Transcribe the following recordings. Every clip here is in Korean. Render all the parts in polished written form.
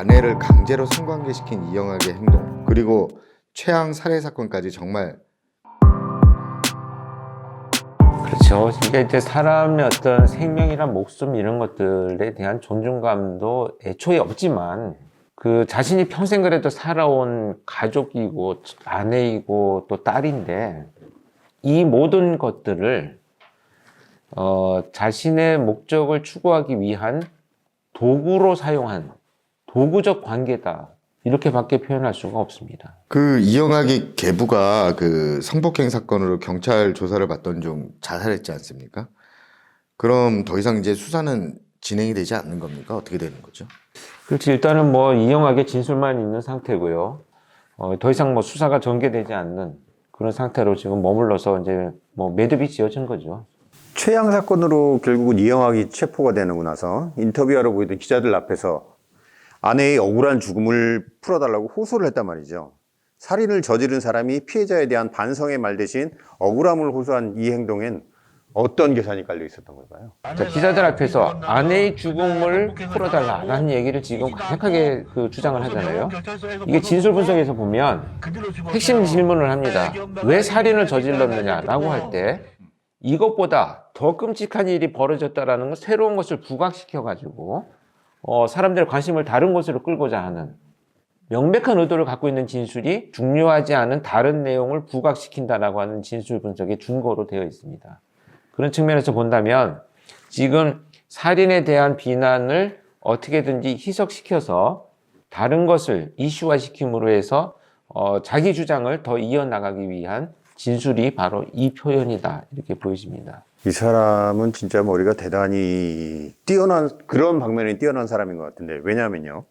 아내를 강제로 성관계시킨 이영학의 행동, 그리고 최양 살해 사건까지 정말 그렇죠. 이제 사람의 어떤 생명이란 목숨 이런 것들에 대한 존중감도 애초에 없지만 그 자신이 평생 그래도 살아온 가족이고 아내이고 또 딸인데 이 모든 것들을 자신의 목적을 추구하기 위한 도구로 사용한 도구적 관계다. 이렇게밖에 표현할 수가 없습니다. 그 이영학의 계부가 그 성폭행 사건으로 경찰 조사를 받던 중 자살했지 않습니까? 그럼 더 이상 이제 수사는 진행이 되지 않는 겁니까? 어떻게 되는 거죠? 그렇지. 일단은 뭐 이영학의 진술만 있는 상태고요. 더 이상 뭐 수사가 전개되지 않는 그런 상태로 지금 머물러서 이제 뭐 매듭이 지어진 거죠. 최양 사건으로 결국은 이영학이 체포가 되고 나서 인터뷰하러 보이던 기자들 앞에서 아내의 억울한 죽음을 풀어달라고 호소를 했단 말이죠. 살인을 저지른 사람이 피해자에 대한 반성의 말 대신 억울함을 호소한 이 행동엔 어떤 계산이 깔려 있었던 걸까요? 자, 기자들 앞에서 아내의 죽음을 풀어달라라는 얘기를 지금 강력하게 주장을 하잖아요. 이게 진술 분석에서 보면 핵심 질문을 합니다. 왜 살인을 저질렀느냐라고 할 때 이것보다 더 끔찍한 일이 벌어졌다라는 것, 새로운 것을 부각시켜가지고 사람들의 관심을 다른 곳으로 끌고자 하는 명백한 의도를 갖고 있는 진술이 중요하지 않은 다른 내용을 부각시킨다라고 하는 진술 분석의 준거로 되어 있습니다. 그런 측면에서 본다면 지금 살인에 대한 비난을 어떻게든지 희석시켜서 다른 것을 이슈화시킴으로 해서 자기 주장을 더 이어나가기 위한 진술이 바로 이 표현이다 이렇게 보여집니다. 이 사람은 진짜 머리가 대단히 뛰어난 그런 방면에 뛰어난 사람인 것 같은데 왜냐하면요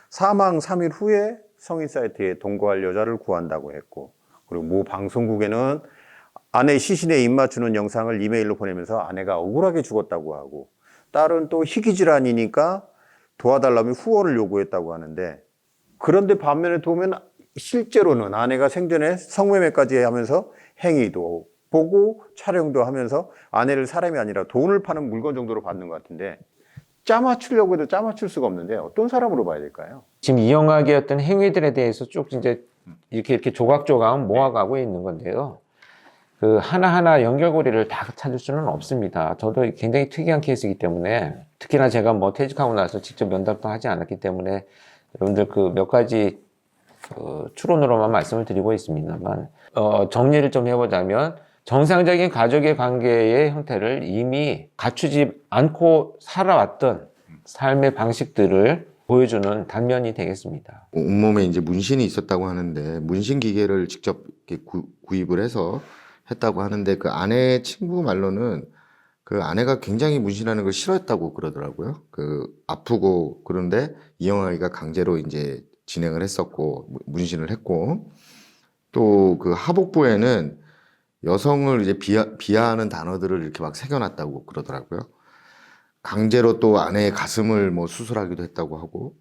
사망 3일 후에 성인 사이트에 동거할 여자를 구한다고 했고 그리고 모 방송국에는 아내 시신에 입 맞추는 영상을 이메일로 보내면서 아내가 억울하게 죽었다고 하고 딸은 또 희귀질환이니까 도와달라며 후원을 요구했다고 하는데 그런데 반면에 보면 실제로는 아내가 생전에 성매매까지 하면서 행위도 보고 촬영도 하면서 아내를 사람이 아니라 돈을 파는 물건 정도로 받는 것 같은데 짜맞추려고 해도 짜맞출 수가 없는데 어떤 사람으로 봐야 될까요? 지금 이영학의 어떤 행위들에 대해서 쭉 이제 이렇게 조각조각 모아가고 있는 건데요. 그 하나하나 연결고리를 다 찾을 수는 없습니다. 저도 굉장히 특이한 케이스이기 때문에 특히나 제가 뭐 퇴직하고 나서 직접 면담도 하지 않았기 때문에 여러분들 그 몇 가지 추론으로만 말씀을 드리고 있습니다만 정리를 좀 해보자면 정상적인 가족의 관계의 형태를 이미 갖추지 않고 살아왔던 삶의 방식들을 보여주는 단면이 되겠습니다. 온몸에 이제 문신이 있었다고 하는데 문신 기계를 직접 이렇게 구입을 해서 했다고 하는데 그 아내 친구 말로는 그 아내가 굉장히 문신하는 걸 싫어했다고 그러더라고요. 그 아프고 그런데 이영학이가 강제로 이제 진행을 했었고 문신을 했고 또 그 하복부에는 여성을 이제 비하하는 단어들을 이렇게 막 새겨놨다고 그러더라고요. 강제로 또 아내의 가슴을 뭐 수술하기도 했다고 하고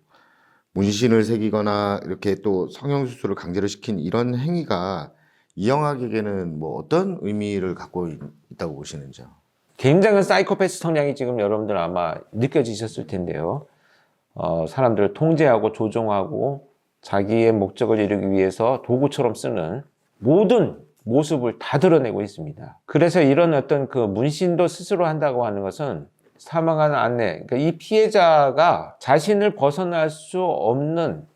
문신을 새기거나 이렇게 또 성형수술을 강제로 시킨 이런 행위가 이영학에게는 뭐 어떤 의미를 갖고 있다고 보시는지요? 굉장한 사이코패스 성향이 지금 여러분들 아마 느껴지셨을 텐데요. 사람들을 통제하고 조종하고 자기의 목적을 이루기 위해서 도구처럼 쓰는 모든 모습을 다 드러내고 있습니다. 그래서 이런 어떤 그 문신도 스스로 한다고 하는 것은 사망한 아내, 그러니까 이 피해자가 자신을 벗어날 수 없는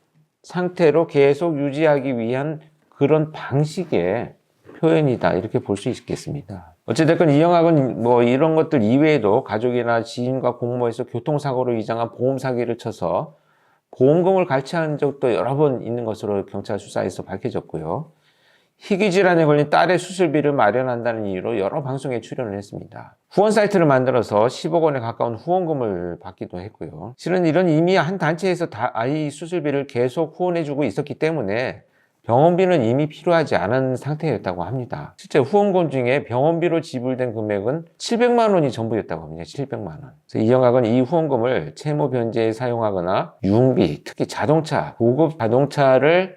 상태로 계속 유지하기 위한 그런 방식의 표현이다 이렇게 볼 수 있겠습니다. 어찌됐건 이영학은 뭐 이런 것들 이외에도 가족이나 지인과 공모해서 교통사고로 이장한 보험 사기를 쳐서 보험금을 갈취한 적도 여러 번 있는 것으로 경찰 수사에서 밝혀졌고요. 희귀질환에 걸린 딸의 수술비를 마련한다는 이유로 여러 방송에 출연을 했습니다. 후원 사이트를 만들어서 10억 원에 가까운 후원금을 받기도 했고요. 실은 이런 이미 한 단체에서 아이 수술비를 계속 후원해주고 있었기 때문에 병원비는 이미 필요하지 않은 상태였다고 합니다. 실제 후원금 중에 병원비로 지불된 금액은 700만 원이 전부였다고 합니다. 700만 원. 그래서 이영학은 이 후원금을 채무 변제에 사용하거나 유흥비, 특히 자동차, 고급 자동차를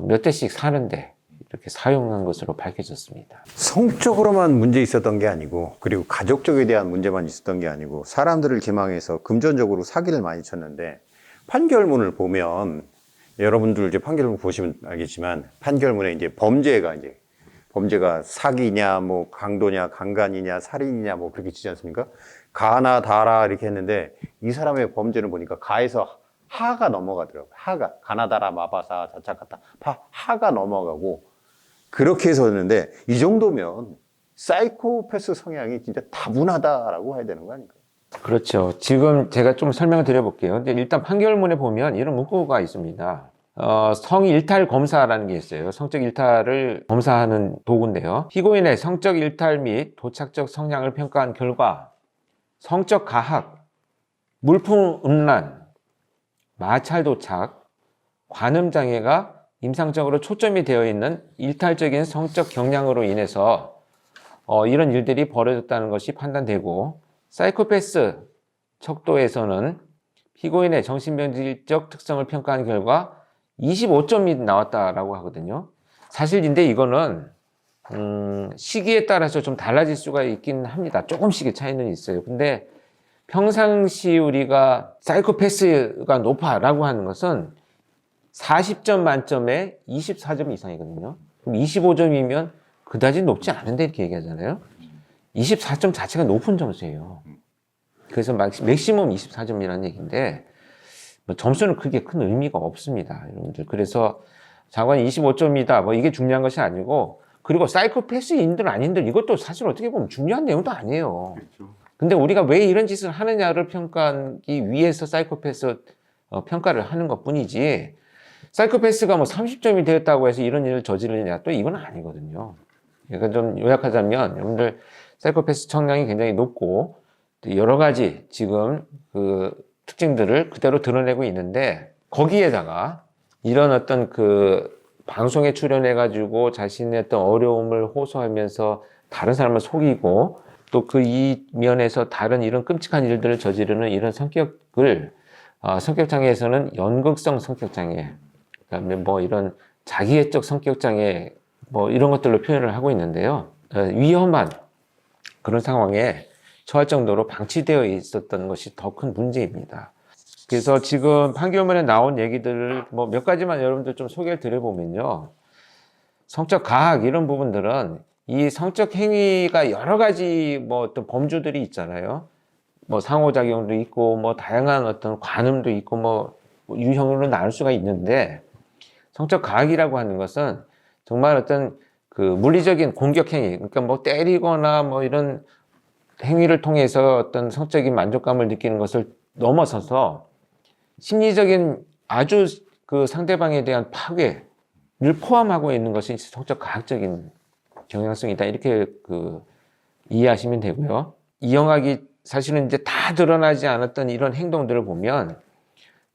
몇 대씩 사는데 이렇게 사용한 것으로 밝혀졌습니다. 성적으로만 문제 있었던 게 아니고 그리고 가족적에 대한 문제만 있었던 게 아니고 사람들을 기망해서 금전적으로 사기를 많이 쳤는데 판결문을 보면 여러분들 이제 판결문 보시면 알겠지만 판결문에 이제 범죄가 사기냐, 뭐 강도냐, 강간이냐, 살인이냐, 뭐 그렇게 치지 않습니까? 가나 다라 이렇게 했는데 이 사람의 범죄는 보니까 가에서 하가 넘어가더라고요. 하가 가나다라 마바사 자차카타 하가 넘어가고 그렇게 해서 했는데 이 정도면 사이코패스 성향이 진짜 다분하다라고 해야 되는 거 아닌가요? 그렇죠. 지금 제가 좀 설명을 드려볼게요. 근데 일단 판결문에 보면 이런 문구가 있습니다. 성일탈 검사라는 게 있어요. 성적 일탈을 검사하는 도구인데요. 피고인의 성적 일탈 및 도착적 성향을 평가한 결과 성적 가학, 물품 음란, 마찰 도착, 관음 장애가 임상적으로 초점이 되어 있는 일탈적인 성적 경향으로 인해서 이런 일들이 벌어졌다는 것이 판단되고 사이코패스 척도에서는 피고인의 정신병질적 특성을 평가한 결과 25점이 나왔다라고 하거든요. 사실 근데 이거는 시기에 따라서 좀 달라질 수가 있긴 합니다. 조금씩의 차이는 있어요. 근데 평상시 우리가 사이코패스가 높아라고 하는 것은 40점 만점에 24점 이상이거든요. 그럼 25점이면 그다지 높지 않은데 이렇게 얘기하잖아요. 24점 자체가 높은 점수예요. 그래서 맥시멈 24점이라는 얘기인데 뭐 점수는 그게 큰 의미가 없습니다, 여러분들. 그래서 장관이 25점이다, 뭐 이게 중요한 것이 아니고, 그리고 사이코패스인들 아닌들 이것도 사실 어떻게 보면 중요한 내용도 아니에요. 근데 우리가 왜 이런 짓을 하느냐를 평가하기 위해서 사이코패스 평가를 하는 것뿐이지, 사이코패스가 뭐 30점이 되었다고 해서 이런 일을 저지르냐, 또 이건 아니거든요. 그러니까 좀 요약하자면 여러분들 사이코패스 성향이 굉장히 높고 여러 가지 지금 그 특징들을 그대로 드러내고 있는데, 거기에다가 이런 어떤 그 방송에 출연해가지고 자신의 어떤 어려움을 호소하면서 다른 사람을 속이고 또 그 이면에서 다른 이런 끔찍한 일들을 저지르는 이런 성격을 성격장애에서는 연극성 성격장애, 그다음에 뭐 이런 자기애적 성격장애 뭐 이런 것들로 표현을 하고 있는데요. 위험한 그런 상황에 처할 정도로 방치되어 있었던 것이 더 큰 문제입니다. 그래서 지금 판결문에 나온 얘기들을 뭐 몇 가지만 여러분들 좀 소개를 드려보면요. 성적 가학 이런 부분들은 이 성적 행위가 여러 가지 뭐 어떤 범주들이 있잖아요. 뭐 상호작용도 있고 뭐 다양한 어떤 관음도 있고 뭐 유형으로 나눌 수가 있는데, 성적 가학이라고 하는 것은 정말 어떤 그 물리적인 공격 행위, 그러니까 뭐 때리거나 뭐 이런 행위를 통해서 어떤 성적인 만족감을 느끼는 것을 넘어서서 심리적인 아주 그 상대방에 대한 파괴를 포함하고 있는 것이 성적 가학적인 경향성이다, 이렇게 그 이해하시면 되고요. 이영학이 사실은 이제 다 드러나지 않았던 이런 행동들을 보면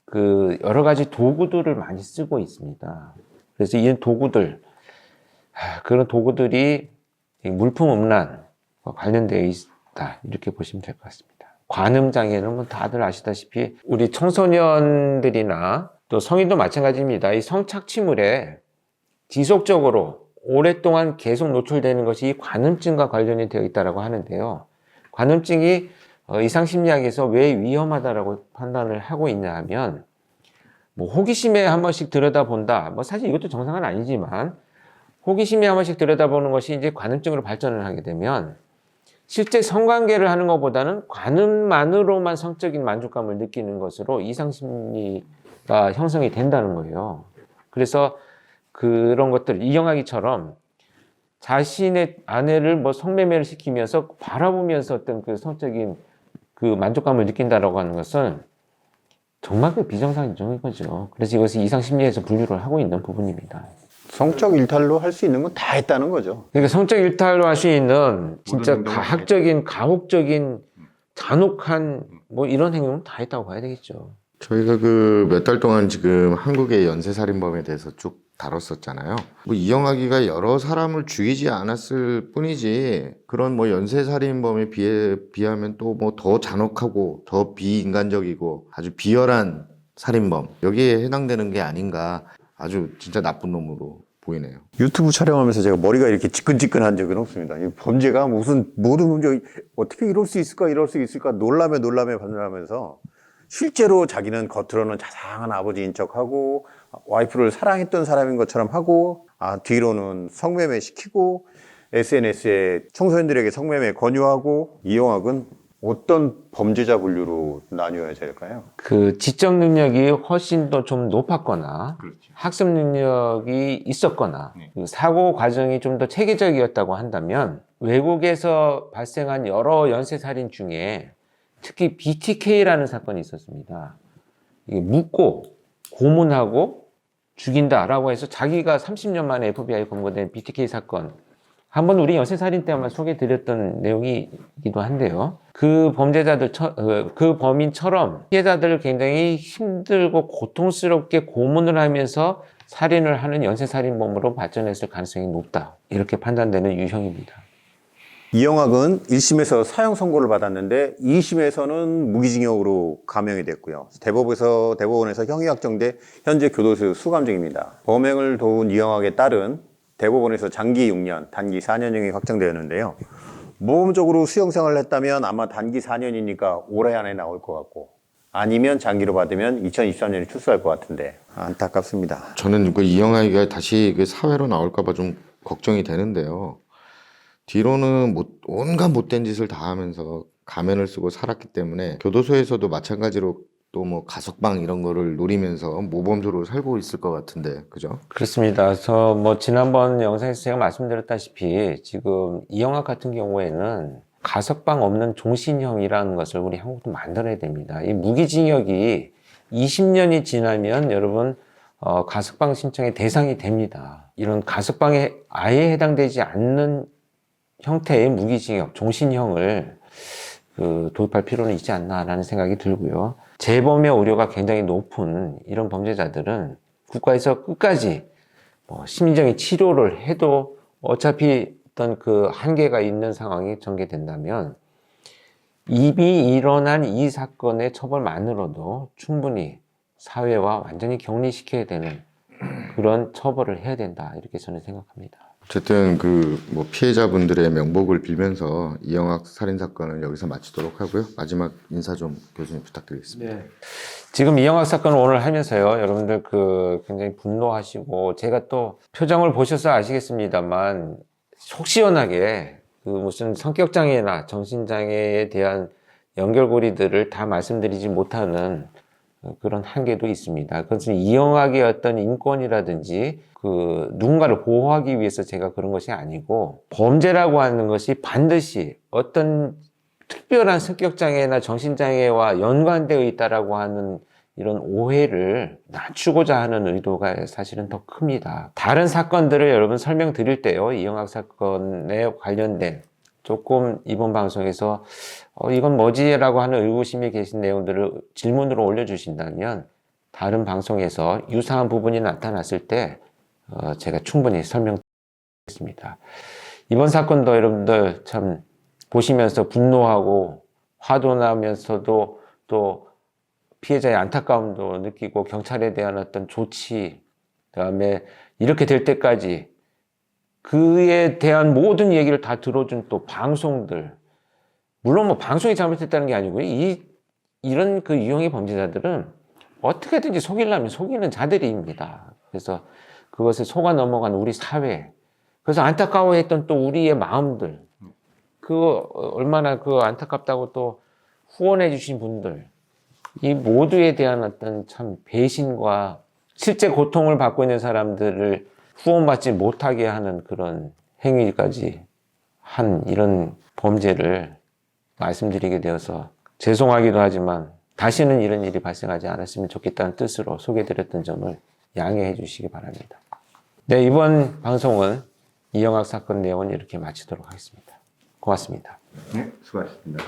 그 여러 가지 도구들을 많이 쓰고 있습니다. 그래서 이 도구들, 그런 도구들이 물품 음란과 관련되어 있다, 이렇게 보시면 될 것 같습니다. 관음 장애는 뭐 다들 아시다시피 우리 청소년들이나 또 성인도 마찬가지입니다. 이 성착취물에 지속적으로 오랫동안 계속 노출되는 것이 이 관음증과 관련이 되어 있다고 하는데요. 관음증이 이상심리학에서 왜 위험하다라고 판단을 하고 있냐 하면, 뭐 호기심에 한 번씩 들여다본다, 뭐 사실 이것도 정상은 아니지만 호기심에 한 번씩 들여다보는 것이 이제 관음증으로 발전을 하게 되면 실제 성관계를 하는 것보다는 관음만으로만 성적인 만족감을 느끼는 것으로 이상심리가 형성이 된다는 거예요. 그래서 그런 것들, 이영학이처럼 자신의 아내를 뭐 성매매를 시키면서 바라보면서 어떤 그 성적인 그 만족감을 느낀다라고 하는 것은 정말 그 비정상적인 거죠. 그래서 이것을 이상심리에서 분류를 하고 있는 부분입니다. 성적 일탈로 할 수 있는 건 다 했다는 거죠. 그러니까 성적 일탈로 할 수 있는 진짜 가학적인, 가혹적인, 잔혹한 뭐 이런 행동은 다 했다고 봐야 되겠죠. 저희가 그 몇 달 동안 지금 한국의 연쇄살인범에 대해서 쭉 다뤘었잖아요. 뭐 이영학이가 여러 사람을 죽이지 않았을 뿐이지 그런 뭐 연쇄살인범에 비하면 또 뭐 더 잔혹하고 더 비인간적이고 아주 비열한 살인범, 여기에 해당되는 게 아닌가, 아주 진짜 나쁜 놈으로 보이네요. 유튜브 촬영하면서 제가 머리가 이렇게 지끈지끈한 적은 없습니다. 이 범죄가 무슨 모든 문제 어떻게 이럴 수 있을까 놀라면서 실제로 자기는 겉으로는 자상한 아버지인 척하고 와이프를 사랑했던 사람인 것처럼 하고 뒤로는 성매매 시키고 SNS에 청소년들에게 성매매 권유하고 이영학은 어떤 범죄자 분류로 나뉘어야 될까요? 그 지적 능력이 훨씬 더 좀 높았거나 학습 능력이 있었거나 그 사고 과정이 좀 더 체계적이었다고 한다면 외국에서 발생한 여러 연쇄살인 중에 특히 BTK라는 사건이 있었습니다. 이게 묻고 고문하고 죽인다라고 해서 자기가 30년 만에 FBI 검거된 BTK 사건, 한번 우리 연쇄살인 때 아마 소개해드렸던 내용이기도 한데요. 그 범죄자들, 그 범인처럼 피해자들을 굉장히 힘들고 고통스럽게 고문을 하면서 살인을 하는 연쇄살인범으로 발전했을 가능성이 높다, 이렇게 판단되는 유형입니다. 이영학은 1심에서 사형 선고를 받았는데 2심에서는 무기징역으로 감형이 됐고요. 대법원에서 형이 확정돼 현재 교도소 수감 중입니다. 범행을 도운 이영학의 딸은 대법원에서 장기 6년, 단기 4년형이 확정되었는데요. 모범적으로 수용 생활을 했다면 아마 단기 4년이니까 올해 안에 나올 것 같고, 아니면 장기로 받으면 2023년에 출소할 것 같은데 안타깝습니다. 저는 그 이영학이가 다시 그 사회로 나올까봐 좀 걱정이 되는데요. 뒤로는 온갖 못된 짓을 다 하면서 가면을 쓰고 살았기 때문에 교도소에서도 마찬가지로 또 뭐 가석방 이런 거를 노리면서 모범적으로 살고 있을 것 같은데, 그죠? 그렇습니다. 그래서 뭐 지난번 영상에서 제가 말씀드렸다시피 지금 이영학 같은 경우에는 가석방 없는 종신형이라는 것을 우리 한국도 만들어야 됩니다. 이 무기징역이 20년이 지나면 여러분 가석방 신청의 대상이 됩니다. 이런 가석방에 아예 해당되지 않는 형태의 무기징역, 종신형을 도입할 필요는 있지 않나라는 생각이 들고요. 재범의 우려가 굉장히 높은 이런 범죄자들은 국가에서 끝까지 심리적인 치료를 해도 어차피 어떤 그 한계가 있는 상황이 전개된다면 이미 일어난 이 사건의 처벌만으로도 충분히 사회와 완전히 격리시켜야 되는 그런 처벌을 해야 된다, 이렇게 저는 생각합니다. 어쨌든 그 뭐 피해자분들의 명복을 빌면서 이영학 살인 사건을 여기서 마치도록 하고요. 마지막 인사 좀 교수님 부탁드리겠습니다. 네. 지금 이영학 사건을 오늘 하면서요, 여러분들 굉장히 분노하시고, 제가 또 표정을 보셔서 아시겠습니다만 속 시원하게 무슨 성격장애나 정신장애에 대한 연결고리들을 다 말씀드리지 못하는 그런 한계도 있습니다. 그것은 이영학의 어떤 인권이라든지 누군가를 보호하기 위해서 제가 그런 것이 아니고, 범죄라고 하는 것이 반드시 어떤 특별한 성격장애나 정신장애와 연관되어 있다라고 하는 이런 오해를 낮추고자 하는 의도가 사실은 더 큽니다. 다른 사건들을 여러분 설명드릴 때요, 이영학 사건에 관련된 조금 이번 방송에서 이건 뭐지라고 하는 의구심이 계신 내용들을 질문으로 올려주신다면 다른 방송에서 유사한 부분이 나타났을 때 제가 충분히 설명드리겠습니다. 이번 사건도 여러분들 참 보시면서 분노하고 화도 나면서도 또 피해자의 안타까움도 느끼고, 경찰에 대한 어떤 조치, 그다음에 이렇게 될 때까지 그에 대한 모든 얘기를 다 들어준 또 방송들, 물론 뭐 방송이 잘못했다는 게 아니고요, 이런 그 유형의 범죄자들은 어떻게든지 속이려면 속이는 자들입니다. 그래서 그것을 속아 넘어간 우리 사회, 그래서 안타까워했던 또 우리의 마음들, 얼마나 안타깝다고 또 후원해 주신 분들, 이 모두에 대한 어떤 참 배신과 실제 고통을 받고 있는 사람들을 후원받지 못하게 하는 그런 행위까지 한 이런 범죄를 말씀드리게 되어서 죄송하기도 하지만 다시는 이런 일이 발생하지 않았으면 좋겠다는 뜻으로 소개해드렸던 점을 양해해 주시기 바랍니다. 네, 이번 방송은 이영학 사건 내용은 이렇게 마치도록 하겠습니다. 고맙습니다. 네, 수고하셨습니다.